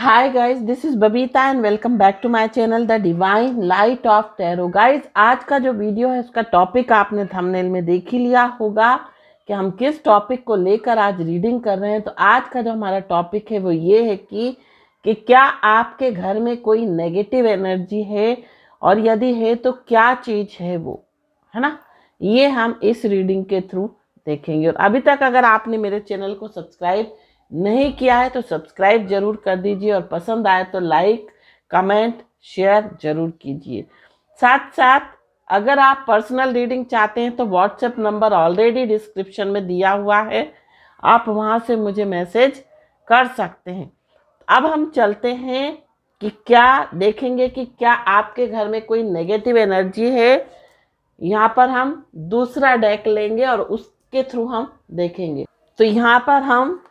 Hi guys, this is Babita and welcome back to my channel the divine light of tarot. Guys, आज का जो video है उसका topic आपने थंबनेल में देख ही लिया होगा कि हम किस टॉपिक को लेकर आज रीडिंग कर रहे हैं। तो आज का जो हमारा टॉपिक है वो ये है कि क्या आपके घर में कोई नेगेटिव एनर्जी है, और यदि है तो क्या चीज़ है वो, है ना। ये हम इस रीडिंग के थ्रू देखेंगे। और अभी तक अगर आपने मेरे चैनल को सब्सक्राइब नहीं किया है तो सब्सक्राइब जरूर कर दीजिए, और पसंद आए तो लाइक कमेंट शेयर जरूर कीजिए। साथ साथ अगर आप पर्सनल रीडिंग चाहते हैं तो व्हाट्सएप नंबर ऑलरेडी डिस्क्रिप्शन में दिया हुआ है, आप वहां से मुझे मैसेज कर सकते हैं। अब हम चलते हैं कि क्या देखेंगे कि क्या आपके घर में कोई नेगेटिव एनर्जी है। यहाँ पर हम दूसरा डेक लेंगे और उसके थ्रू हम देखेंगे। तो यहाँ पर हम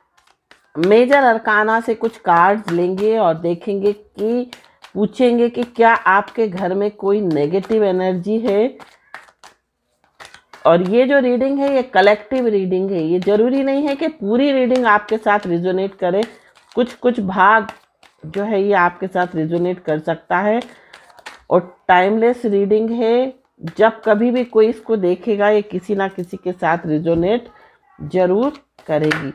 मेजर अरकाना से कुछ कार्ड्स लेंगे और देखेंगे कि पूछेंगे कि क्या आपके घर में कोई नेगेटिव एनर्जी है। और ये जो रीडिंग है ये कलेक्टिव रीडिंग है, ये जरूरी नहीं है कि पूरी रीडिंग आपके साथ रिजोनेट करे। कुछ कुछ भाग जो है ये आपके साथ रिजोनेट कर सकता है। और टाइमलेस रीडिंग है, जब कभी भी कोई इसको देखेगा ये किसी ना किसी के साथ रिजोनेट जरूर करेगी।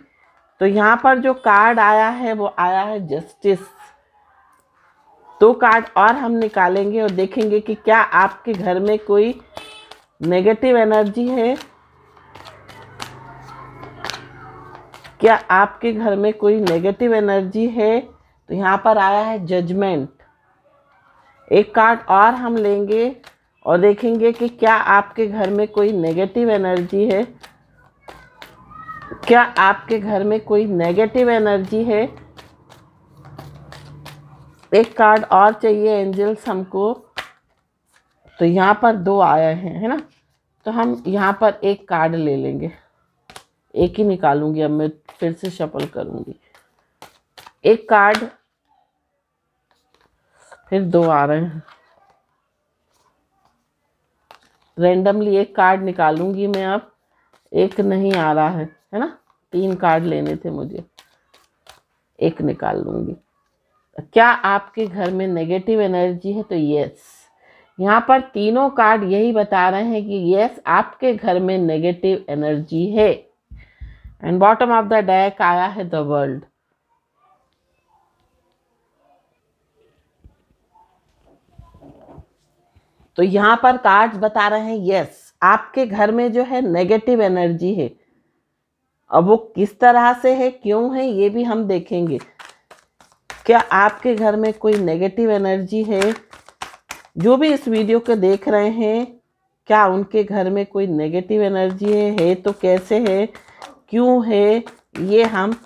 तो यहाँ पर जो कार्ड आया है वो आया है जस्टिस। 2 कार्ड और हम निकालेंगे और देखेंगे कि क्या आपके घर में कोई नेगेटिव एनर्जी है, क्या आपके घर में कोई नेगेटिव एनर्जी है। तो यहाँ पर आया है जजमेंट। 1 कार्ड और हम लेंगे और देखेंगे कि क्या आपके घर में कोई नेगेटिव एनर्जी है, क्या आपके घर में कोई नेगेटिव एनर्जी है। 1 कार्ड और चाहिए एंजल्स हमको। तो यहाँ पर 2 आए हैं, है ना। तो हम यहाँ पर 1 कार्ड ले लेंगे, 1 ही निकालूंगी। अब मैं फिर से शफल करूंगी। 1 कार्ड, फिर 2 आ रहे हैं। रेंडमली 1 कार्ड निकालूंगी मैं। अब 1 नहीं आ रहा है ना। 3 कार्ड लेने थे मुझे, 1 निकाल लूंगी। क्या आपके घर में नेगेटिव एनर्जी है? तो यस, यहाँ पर तीनों कार्ड यही बता रहे हैं कि यस, आपके घर में नेगेटिव एनर्जी है। And bottom of the deck आया है द वर्ल्ड। तो यहाँ पर कार्ड्स बता रहे हैं यस, आपके घर में जो है नेगेटिव एनर्जी है। अब वो किस तरह से है, क्यों है, ये भी हम देखेंगे। क्या आपके घर में कोई नेगेटिव एनर्जी है? जो भी इस वीडियो को देख रहे हैं, क्या उनके घर में कोई नेगेटिव एनर्जी है तो कैसे है, क्यों है, ये हम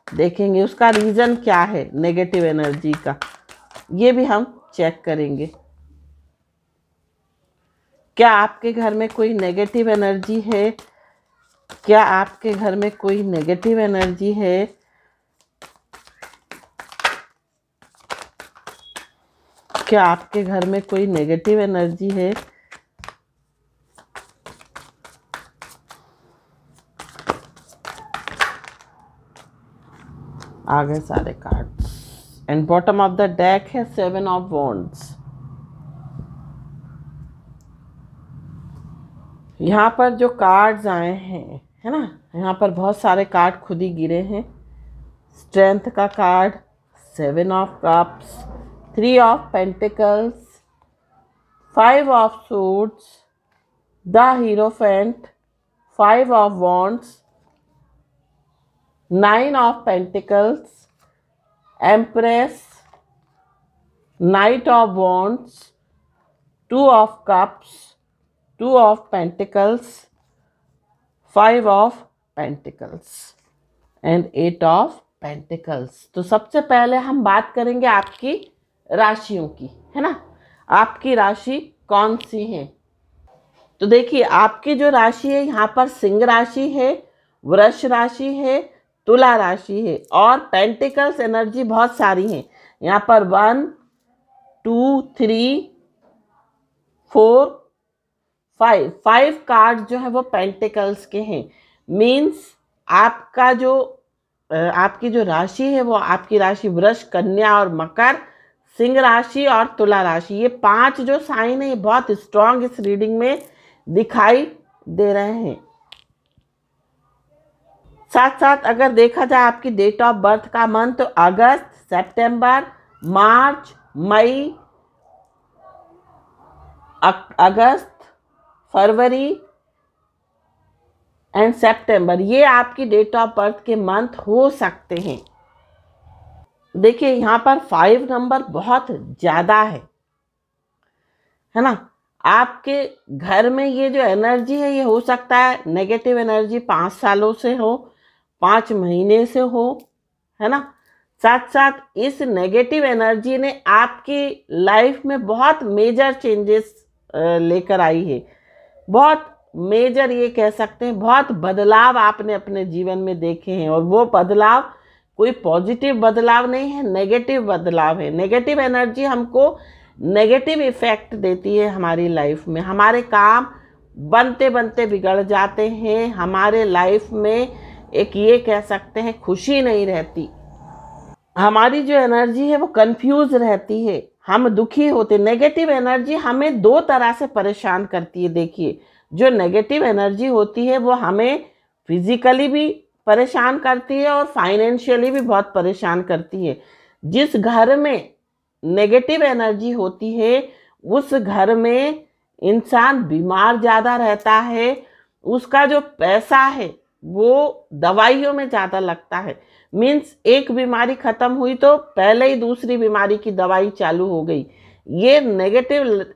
देखेंगे। उसका रीज़न क्या है नेगेटिव एनर्जी का, ये भी हम चेक करेंगे। क्या आपके घर में कोई नेगेटिव एनर्जी है? क्या आपके घर में कोई नेगेटिव एनर्जी है? क्या आपके घर में कोई नेगेटिव एनर्जी है? आ गए सारे cards. And bottom of the deck है 7 ऑफ वॉन्ड्स। यहाँ पर जो कार्ड्स आए हैं, है ना, यहाँ पर बहुत सारे कार्ड खुद ही गिरे हैं। स्ट्रेंथ का card, 7 of cups, 3 of pentacles, 5 of suits, the hierophant, 5 of wands, 9 of pentacles, empress, knight of wands, 2 of cups, 2 of pentacles, 5 of pentacles and 8 of pentacles. तो सबसे पहले हम बात करेंगे आपकी राशियों की, है ना। आपकी राशि कौन सी है? तो देखिए, आपकी जो राशि है यहाँ पर सिंह राशि है, वृष राशि है, तुला राशि है, और पेंटिकल्स एनर्जी बहुत सारी है। यहाँ पर 1 2 3 4 5 कार्ड जो है वो पेंटिकल्स के हैं। मीन्स आपका जो आपकी जो राशि है वो आपकी राशि वृष, कन्या और मकर, सिंह राशि और तुला राशि, ये 5 जो साइन है ये बहुत स्ट्रांग इस रीडिंग में दिखाई दे रहे हैं। साथ साथ अगर देखा जाए आपकी डेट ऑफ बर्थ का मंथ, तो अगस्त, सितंबर, मार्च, मई, अगस्त, फरवरी एंड सितंबर, ये आपकी डेट ऑफ बर्थ के मंथ हो सकते हैं। देखिए यहाँ पर 5 नंबर बहुत ज़्यादा है ना। आपके घर में ये जो एनर्जी है ये हो सकता है नेगेटिव एनर्जी 5 सालों से हो, 5 महीने से हो, है ना। साथ साथ इस नेगेटिव एनर्जी ने आपकी लाइफ में बहुत मेजर चेंजेस लेकर आई है, बहुत मेजर ये कह सकते हैं, बहुत बदलाव आपने अपने जीवन में देखे हैं। और वो बदलाव कोई पॉजिटिव बदलाव नहीं है, नेगेटिव बदलाव है। नेगेटिव एनर्जी हमको नेगेटिव इफेक्ट देती है हमारी लाइफ में, हमारे काम बनते बनते बिगड़ जाते हैं, हमारे लाइफ में एक ये कह सकते हैं खुशी नहीं रहती, हमारी जो एनर्जी है वो कंफ्यूज रहती है, हम दुखी होते। नेगेटिव एनर्जी हमें 2 तरह से परेशान करती है। देखिए जो नेगेटिव एनर्जी होती है वो हमें फिजिकली भी परेशान करती है और फाइनेंशियली भी बहुत परेशान करती है। जिस घर में नेगेटिव एनर्जी होती है उस घर में इंसान बीमार ज़्यादा रहता है, उसका जो पैसा है वो दवाइयों में ज़्यादा लगता है। मीन्स एक बीमारी ख़त्म हुई तो पहले ही दूसरी बीमारी की दवाई चालू हो गई। ये नेगेटिव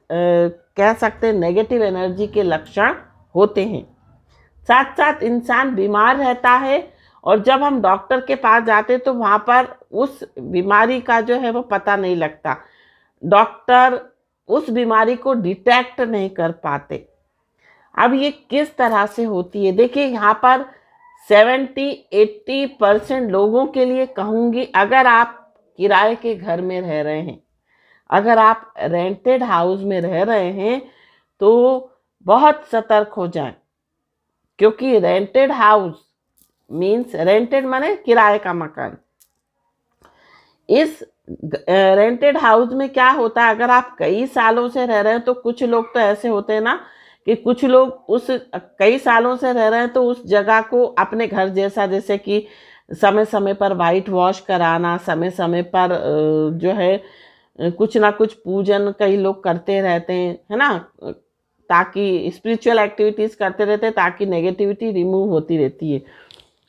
कह सकते हैं नेगेटिव एनर्जी के लक्षण होते हैं। साथ साथ इंसान बीमार रहता है और जब हम डॉक्टर के पास जाते तो वहाँ पर उस बीमारी का जो है वो पता नहीं लगता, डॉक्टर उस बीमारी को डिटेक्ट नहीं कर पाते। अब ये किस तरह से होती है, देखिए यहाँ पर 70-80% लोगों के लिए कहूँगी, अगर आप किराए के घर में रह रहे हैं, अगर आप रेंटेड हाउस में रह रहे हैं तो बहुत सतर्क हो जाएं, क्योंकि रेंटेड हाउस मीन्स रेंटेड माने किराए का मकान। इस रेंटेड हाउस में क्या होता है, अगर आप कई सालों से रह रहे हैं तो कुछ लोग तो ऐसे होते हैं ना कि कुछ लोग उस कई सालों से रह रहे हैं तो उस जगह को अपने घर जैसा, जैसे कि समय समय पर वाइट वॉश कराना, समय समय पर जो है कुछ ना कुछ पूजन कई लोग करते रहते हैं, है ना, ताकि स्पिरिचुअल एक्टिविटीज़ करते रहते हैं ताकि नेगेटिविटी रिमूव होती रहती है।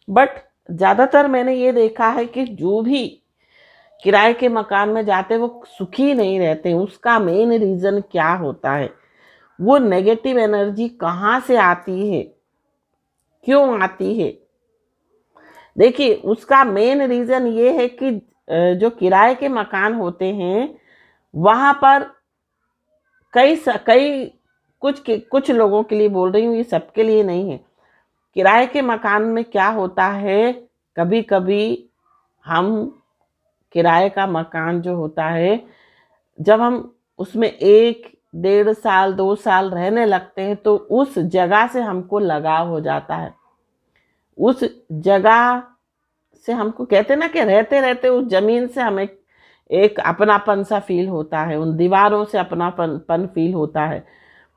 बट ज़्यादातर मैंने ये देखा है कि जो भी किराए के मकान में जाते हैं वो सुखी नहीं रहते। उसका मेन रीज़न क्या होता है, वो नेगेटिव एनर्जी कहाँ से आती है, क्यों आती है। देखिए उसका मेन रीज़न ये है कि जो किराए के मकान होते हैं वहाँ पर कुछ लोगों के लिए बोल रही हूँ, ये सबके लिए नहीं है। किराए के मकान में क्या होता है, कभी कभी हम किराए का मकान जो होता है जब हम उसमें 1-1.5 साल 2 साल रहने लगते हैं तो उस जगह से हमको लगाव हो जाता है। उस जगह से हमको कहते हैं ना कि रहते रहते उस ज़मीन से हमें एक अपनापन सा फील होता है, उन दीवारों से अपनापन फील होता है।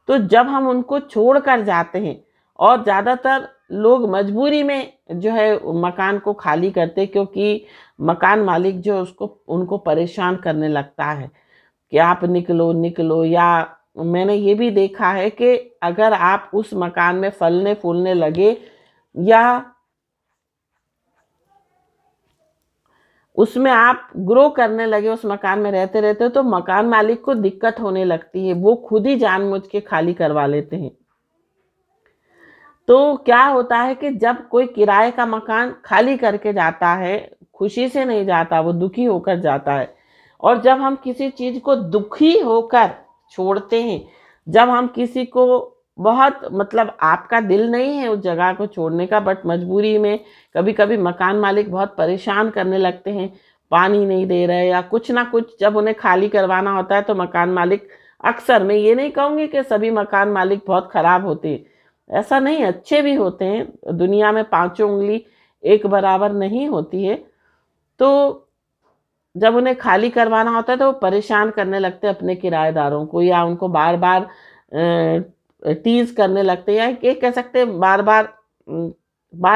तो जब हम उनको छोड़ कर जाते हैं, और ज़्यादातर लोग मजबूरी में जो है मकान को खाली करते, क्योंकि मकान मालिक जो उनको परेशान करने लगता है कि आप निकलो निकलो। या मैंने ये भी देखा है कि अगर आप उस मकान में फलने फूलने लगे या उसमें आप ग्रो करने लगे उस मकान में रहते रहते, तो मकान मालिक को दिक्कत होने लगती है, वो खुद ही जानबूझ के खाली करवा लेते हैं। तो क्या होता है कि जब कोई किराए का मकान खाली करके जाता है, खुशी से नहीं जाता, वो दुखी होकर जाता है। और जब हम किसी चीज़ को दुखी होकर छोड़ते हैं, जब हम किसी को बहुत मतलब आपका दिल नहीं है उस जगह को छोड़ने का, बट मजबूरी में कभी कभी मकान मालिक बहुत परेशान करने लगते हैं, पानी नहीं दे रहे या कुछ ना कुछ, जब उन्हें खाली करवाना होता है तो मकान मालिक अक्सर, मैं ये नहीं कहूँगी कि सभी मकान मालिक बहुत ख़राब होते हैं, ऐसा नहीं, अच्छे भी होते हैं। दुनिया में 5 उंगली एक बराबर नहीं होती है। तो जब उन्हें खाली करवाना होता है तो वो परेशान करने लगते हैं अपने किराएदारों को, या उनको बार बार टीज करने लगते हैं, या ये कह सकते हैं बार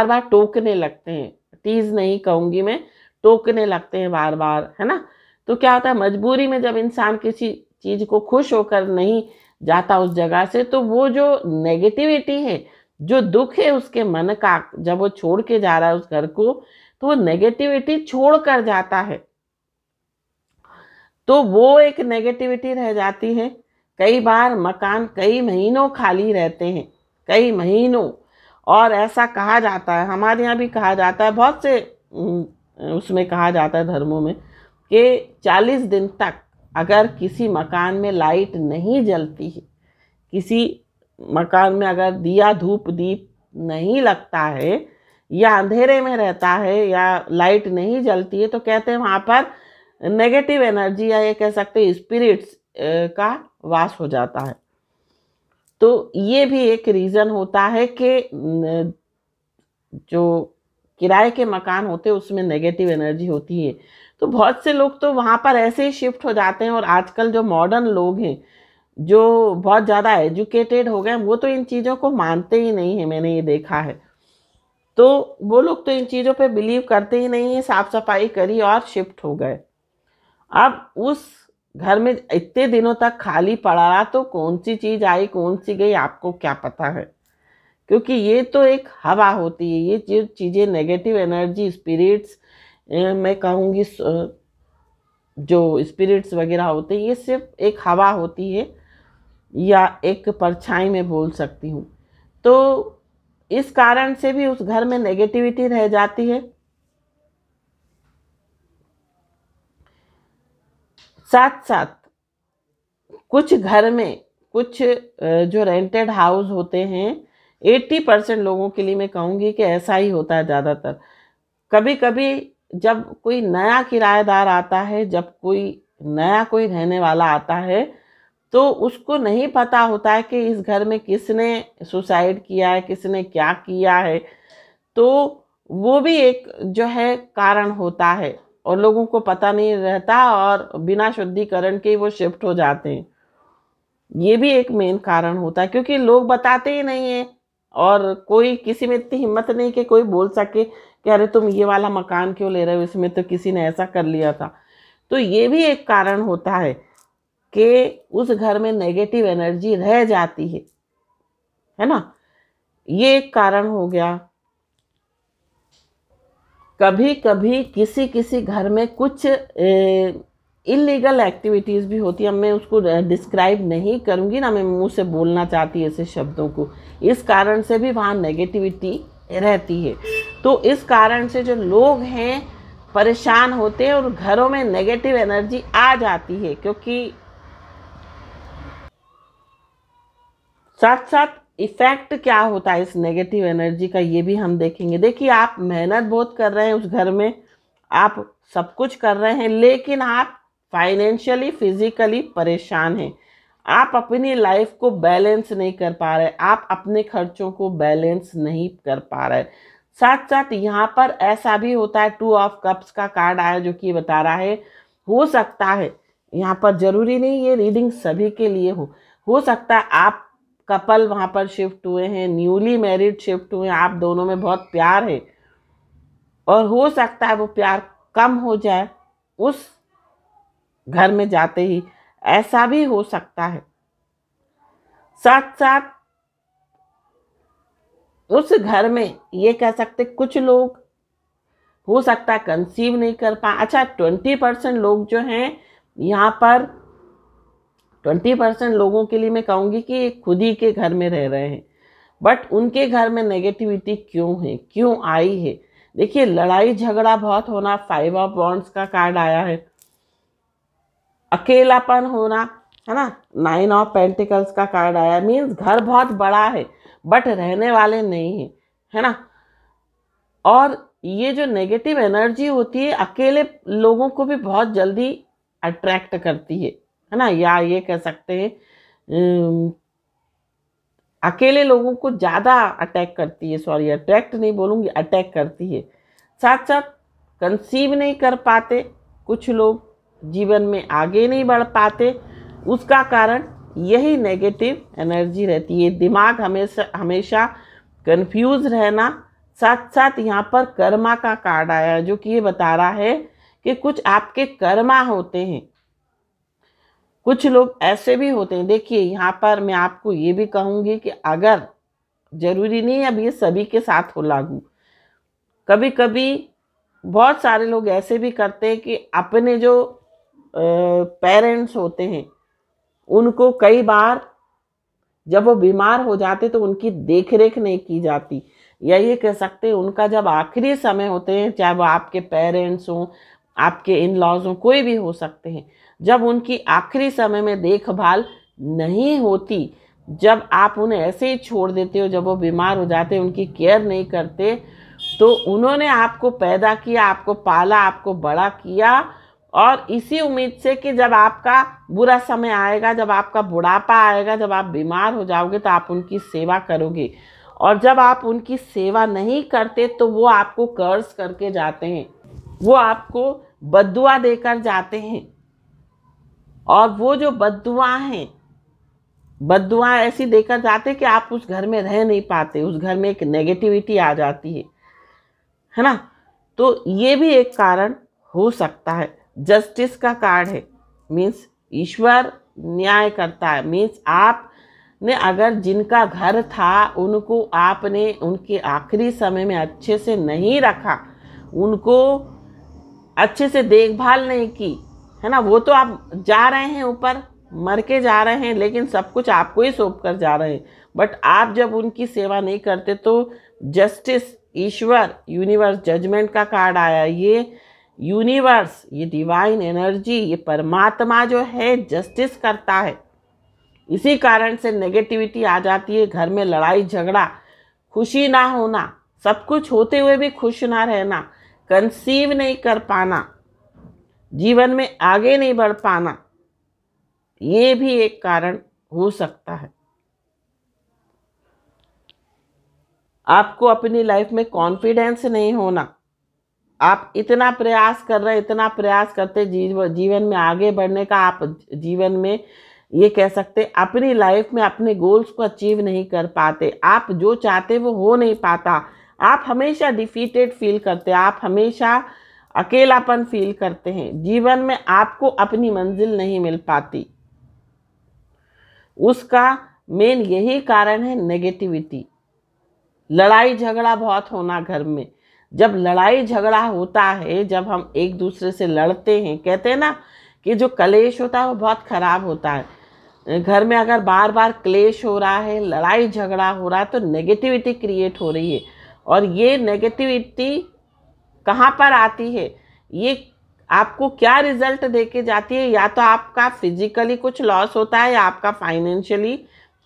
बार टोकने लगते हैं। टीज नहीं कहूँगी मैं, टोकने लगते हैं बार बार, है ना। तो क्या होता है, मजबूरी में जब इंसान किसी चीज को खुश होकर नहीं जाता उस जगह से, तो वो जो नेगेटिविटी है, जो दुख है उसके मन का, जब वो छोड़ के जा रहा है उस घर को, तो वो नेगेटिविटी छोड़ कर जाता है, तो वो एक नेगेटिविटी रह जाती है। कई बार मकान कई महीनों खाली रहते हैं, कई महीनों। और ऐसा कहा जाता है, हमारे यहाँ भी कहा जाता है, बहुत से उसमें कहा जाता है धर्मों में, कि 40 दिन तक अगर किसी मकान में लाइट नहीं जलती है, किसी मकान में अगर दिया धूप दीप नहीं लगता है, या अंधेरे में रहता है, या लाइट नहीं जलती है, तो कहते हैं वहाँ पर नेगेटिव एनर्जी, या ये कह सकते हैं स्पिरिट्स का वास हो जाता है। तो ये भी एक रीज़न होता है कि जो किराए के मकान होते हैं उसमें नेगेटिव एनर्जी होती है। तो बहुत से लोग तो वहाँ पर ऐसे ही शिफ्ट हो जाते हैं, और आजकल जो मॉडर्न लोग हैं, जो बहुत ज़्यादा एजुकेटेड हो गए, वो तो इन चीज़ों को मानते ही नहीं है, मैंने ये देखा है। तो वो लोग तो इन चीज़ों पे बिलीव करते ही नहीं है, साफ सफाई करी और शिफ्ट हो गए। अब उस घर में इतने दिनों तक खाली पड़ा रहा, तो कौन सी चीज़ आई कौन सी गई आपको क्या पता है, क्योंकि ये तो एक हवा होती है। ये जो चीज़ें नेगेटिव एनर्जी स्पिरिट्स, मैं कहूँगी जो स्पिरिट्स वगैरह होते हैं, ये सिर्फ एक हवा होती है, या एक परछाई में बोल सकती हूँ। तो इस कारण से भी उस घर में नेगेटिविटी रह जाती है। साथ साथ कुछ घर में, कुछ जो रेंटेड हाउस होते हैं, 80% लोगों के लिए मैं कहूँगी कि ऐसा ही होता है ज़्यादातर। कभी कभी जब कोई नया किराएदार आता है, जब कोई रहने वाला आता है, तो उसको नहीं पता होता है कि इस घर में किसने सुसाइड किया है, किसने क्या किया है। तो वो भी एक जो है कारण होता है, और लोगों को पता नहीं रहता, और बिना शुद्धिकरण के वो शिफ्ट हो जाते हैं। ये भी एक मेन कारण होता है, क्योंकि लोग बताते ही नहीं है, और कोई किसी में इतनी हिम्मत नहीं कि कोई बोल सके कि अरे तुम ये वाला मकान क्यों ले रहे हो, इसमें तो किसी ने ऐसा कर लिया था। तो ये भी एक कारण होता है कि उस घर में नेगेटिव एनर्जी रह जाती है ना। ये एक कारण हो गया। कभी कभी किसी किसी घर में कुछ इलीगल एक्टिविटीज़ भी होती है। अब मैं उसको डिस्क्राइब नहीं करूँगी ना, मैं मुंह से बोलना चाहती ऐसे शब्दों को, इस कारण से भी वहाँ नेगेटिविटी रहती है। तो इस कारण से जो लोग हैं परेशान होते हैं, और घरों में नेगेटिव एनर्जी आ जाती है। क्योंकि साथ साथ इफेक्ट क्या होता है इस नेगेटिव एनर्जी का, ये भी हम देखेंगे। देखिए, आप मेहनत बहुत कर रहे हैं उस घर में, आप सब कुछ कर रहे हैं, लेकिन आप फाइनेंशियली फिजिकली परेशान हैं। आप अपनी लाइफ को बैलेंस नहीं कर पा रहे, आप अपने खर्चों को बैलेंस नहीं कर पा रहे। साथ साथ यहाँ पर ऐसा भी होता है, 2 ऑफ कप्स का कार्ड आया जो कि बता रहा है, हो सकता है यहाँ पर, जरूरी नहीं ये रीडिंग सभी के लिए हो सकता है आप कपल वहाँ पर शिफ्ट हुए हैं, न्यूली मैरिड शिफ्ट हुए हैं, आप दोनों में बहुत प्यार है, और हो सकता है वो प्यार कम हो जाए उस घर में जाते ही, ऐसा भी हो सकता है। साथ साथ उस घर में ये कह सकते कुछ लोग हो सकता है कंसीव नहीं कर पाए। अच्छा, 20% लोग जो हैं यहाँ पर, 20% लोगों के लिए मैं कहूँगी कि खुद ही के घर में रह रहे हैं, बट उनके घर में नेगेटिविटी क्यों है, क्यों आई है। देखिए, लड़ाई झगड़ा बहुत होना, 5 ऑफ वॉन्ड्स का कार्ड आया है, अकेलापन होना, है ना, 9 ऑफ पेंटिकल्स का कार्ड आया, मीन्स घर बहुत बड़ा है बट रहने वाले नहीं है, है ना। और ये जो नेगेटिव एनर्जी होती है अकेले लोगों को भी बहुत जल्दी अट्रैक्ट करती है ना, या ये कह सकते हैं अकेले लोगों को ज़्यादा अटैक करती है, सॉरी अट्रैक्ट नहीं बोलूँगी, अटैक करती है। साथ साथ कंसीव नहीं कर पाते, कुछ लोग जीवन में आगे नहीं बढ़ पाते। उसका कारण यही नेगेटिव एनर्जी रहती है, दिमाग हमेशा हमेशा कंफ्यूज रहना। साथ साथ यहाँ पर कर्मा का कार्ड आया है, जो कि ये बता रहा है कि कुछ आपके कर्मा होते हैं। कुछ लोग ऐसे भी होते हैं, देखिए यहाँ पर मैं आपको ये भी कहूँगी कि अगर जरूरी नहीं अब ये सभी के साथ हो लागू, कभी कभी बहुत सारे लोग ऐसे भी करते हैं कि अपने जो पेरेंट्स होते हैं उनको कई बार जब वो बीमार हो जाते तो उनकी देख रेख नहीं की जाती, या ये कह सकते हैं उनका जब आखिरी समय होते हैं, चाहे वो आपके पेरेंट्स हों, आपके इन लॉज हों, कोई भी हो सकते हैं, जब उनकी आखिरी समय में देखभाल नहीं होती, जब आप उन्हें ऐसे ही छोड़ देते हो, जब वो बीमार हो जाते हैं उनकी केयर नहीं करते, तो उन्होंने आपको पैदा किया, आपको पाला, आपको बड़ा किया, और इसी उम्मीद से कि जब आपका बुरा समय आएगा, जब आपका बुढ़ापा आएगा, जब आप बीमार हो जाओगे तो आप उनकी सेवा करोगे। और जब आप उनकी सेवा नहीं करते तो वो आपको कर्ज करके जाते हैं, वो आपको बद्दुआ देकर जाते हैं। और वो जो बद्दुआ हैं, बद्दुआ ऐसी देकर जाते कि आप उस घर में रह नहीं पाते, उस घर में एक नेगेटिविटी आ जाती है ना। तो ये भी एक कारण हो सकता है। जस्टिस का कार्ड है, मीन्स ईश्वर न्याय करता है। मीन्स आपने अगर जिनका घर था उनको आपने उनके आखिरी समय में अच्छे से नहीं रखा, उनको अच्छे से देखभाल नहीं की, है ना, वो तो आप जा रहे हैं ऊपर, मर के जा रहे हैं, लेकिन सब कुछ आपको ही सौंप कर जा रहे हैं। बट आप जब उनकी सेवा नहीं करते तो जस्टिस, ईश्वर, यूनिवर्स, जजमेंट का कार्ड आया। ये यूनिवर्स, ये डिवाइन एनर्जी, ये परमात्मा जो है जस्टिस करता है। इसी कारण से नेगेटिविटी आ जाती है, घर में लड़ाई झगड़ा, खुशी ना होना, सब कुछ होते हुए भी खुश ना रहना, कंसीव नहीं कर पाना, जीवन में आगे नहीं बढ़ पाना, ये भी एक कारण हो सकता है। आपको अपनी लाइफ में कॉन्फिडेंस नहीं होना, आप इतना प्रयास कर रहे हैं, इतना प्रयास करते जीवन में आगे बढ़ने का, आप जीवन में ये कह सकते अपनी लाइफ में अपने गोल्स को अचीव नहीं कर पाते, आप जो चाहते वो हो नहीं पाता, आप हमेशा डिफीटेड फील करते हैं, आप हमेशा अकेलापन फील करते हैं, जीवन में आपको अपनी मंजिल नहीं मिल पाती। उसका मेन यही कारण है नेगेटिविटी, लड़ाई झगड़ा बहुत होना घर में। जब लड़ाई झगड़ा होता है, जब हम एक दूसरे से लड़ते हैं, कहते हैं ना कि जो कलेश होता है वो बहुत खराब होता है। घर में अगर बार बार क्लेश हो रहा है, लड़ाई झगड़ा हो रहा है, तो नेगेटिविटी क्रिएट हो रही है। और ये नेगेटिविटी कहाँ पर आती है, ये आपको क्या रिजल्ट देके जाती है, या तो आपका फिजिकली कुछ लॉस होता है या आपका फाइनेंशियली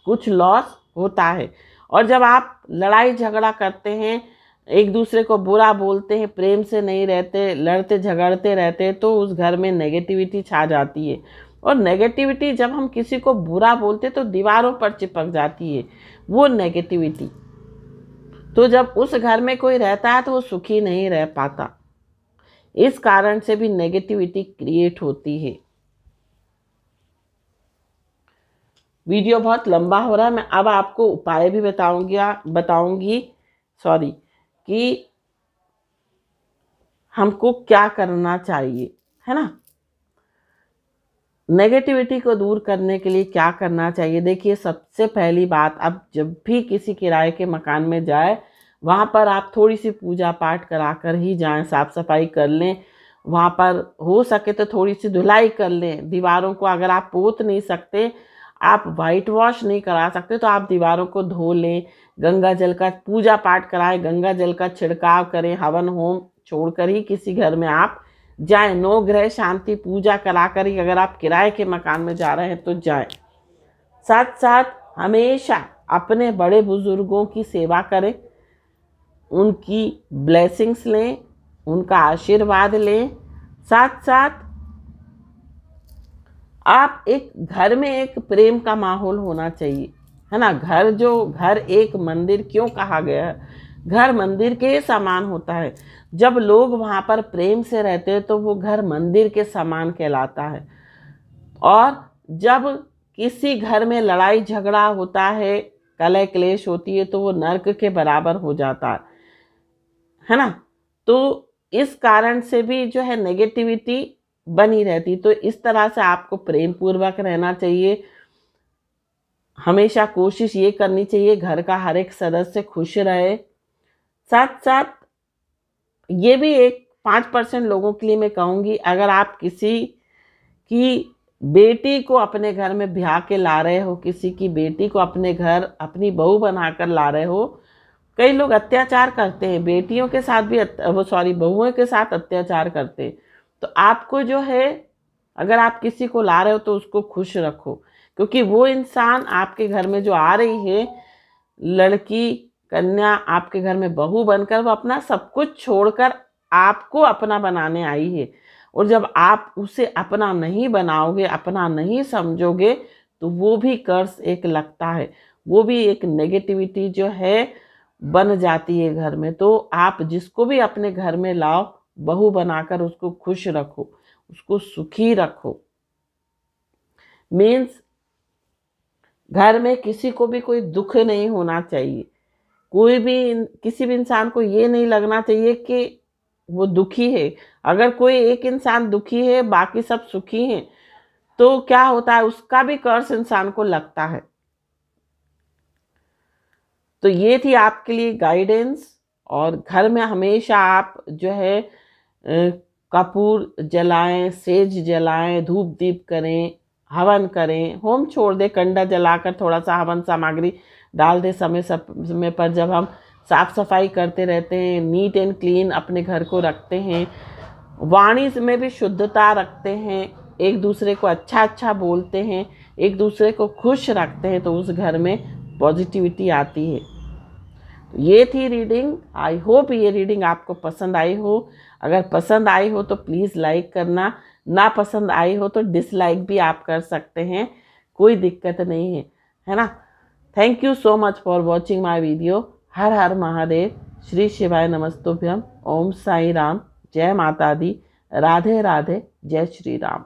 कुछ लॉस होता है। और जब आप लड़ाई झगड़ा करते हैं, एक दूसरे को बुरा बोलते हैं, प्रेम से नहीं रहते, लड़ते झगड़ते रहते हैं, तो उस घर में नेगेटिविटी छा जाती है। और नेगेटिविटी जब हम किसी को बुरा बोलते तो दीवारों पर चिपक जाती है वो नेगेटिविटी। तो जब उस घर में कोई रहता है तो वो सुखी नहीं रह पाता। इस कारण से भी नेगेटिविटी क्रिएट होती है। वीडियो बहुत लंबा हो रहा है, मैं अब आपको उपाय भी बताऊंगी कि हमको क्या करना चाहिए, है ना। नेगेटिविटी को दूर करने के लिए क्या करना चाहिए, देखिए सबसे पहली बात, अब जब भी किसी किराए के मकान में जाए, वहाँ पर आप थोड़ी सी पूजा पाठ करा कर ही जाएं, साफ़ सफाई कर लें, वहाँ पर हो सके तो थोड़ी सी धुलाई कर लें। दीवारों को अगर आप पोत नहीं सकते, आप वाइट वॉश नहीं करा सकते, तो आप दीवारों को धो लें, गंगा जल का पूजा पाठ कराएं, गंगा जल का छिड़काव करें, हवन होम छोड़कर ही किसी घर में आप जाएं, 9 ग्रह शांति पूजा करा कर ही अगर आप किराए के मकान में जा रहे हैं तो जाएं। साथ साथ हमेशा अपने बड़े बुजुर्गों की सेवा करें, उनकी ब्लेसिंग्स लें, उनका आशीर्वाद लें। साथ साथ आप एक घर में एक प्रेम का माहौल होना चाहिए, है ना। घर एक मंदिर क्यों कहा गया है? घर मंदिर के समान होता है। जब लोग वहाँ पर प्रेम से रहते हैं तो वो घर मंदिर के समान कहलाता है। और जब किसी घर में लड़ाई झगड़ा होता है, कलह क्लेश होती है, तो वो नर्क के बराबर हो जाता है ना। तो इस कारण से भी जो है नेगेटिविटी बनी रहती। तो इस तरह से आपको प्रेम पूर्वक रहना चाहिए। हमेशा कोशिश ये करनी चाहिए घर का हर एक सदस्य खुश रहे। साथ साथ ये भी एक 5% लोगों के लिए मैं कहूँगी, अगर आप किसी की बेटी को अपने घर में ब्याह के ला रहे हो, किसी की बेटी को अपने घर अपनी बहू बनाकर ला रहे हो, कई लोग अत्याचार करते हैं बेटियों के साथ भी, बहुओं के साथ अत्याचार करते हैं। तो आपको जो है, अगर आप किसी को ला रहे हो तो उसको खुश रखो, क्योंकि वो इंसान आपके घर में जो आ रही है, लड़की कन्या आपके घर में बहू बनकर, वो अपना सब कुछ छोड़कर आपको अपना बनाने आई है। और जब आप उसे अपना नहीं बनाओगे, अपना नहीं समझोगे, तो वो भी कर्स एक लगता है, वो भी एक नेगेटिविटी जो है बन जाती है घर में। तो आप जिसको भी अपने घर में लाओ, बहू बनाकर उसको खुश रखो, उसको सुखी रखो। मीन्स घर में किसी को भी कोई दुख नहीं होना चाहिए। किसी भी इंसान को ये नहीं लगना चाहिए कि वो दुखी है। अगर कोई एक इंसान दुखी है, बाकी सब सुखी हैं, तो क्या होता है, उसका भी कर्स इंसान को लगता है। तो ये थी आपके लिए गाइडेंस। और घर में हमेशा आप जो है कपूर जलाएं, सेज जलाएं, धूप दीप करें, हवन करें, होम छोड़ दे, कंडा जलाकर थोड़ा सा हवन सामग्री डाल दे। समय समय पर जब हम साफ सफाई करते रहते हैं, नीट एंड क्लीन अपने घर को रखते हैं, वाणी में भी शुद्धता रखते हैं, एक दूसरे को अच्छा अच्छा बोलते हैं, एक दूसरे को खुश रखते हैं, तो उस घर में पॉजिटिविटी आती है। तो ये थी रीडिंग। आई होप ये रीडिंग आपको पसंद आई हो। अगर पसंद आई हो तो प्लीज़ लाइक करना, ना पसंद आई हो तो डिसलाइक भी आप कर सकते हैं, कोई दिक्कत नहीं है ना। Thank you so much for watching my video. हर हर महादेव, श्री शिवाय नमस्तुभ्यम, ओम साई राम, जय माता दी, राधे राधे, जय श्री राम।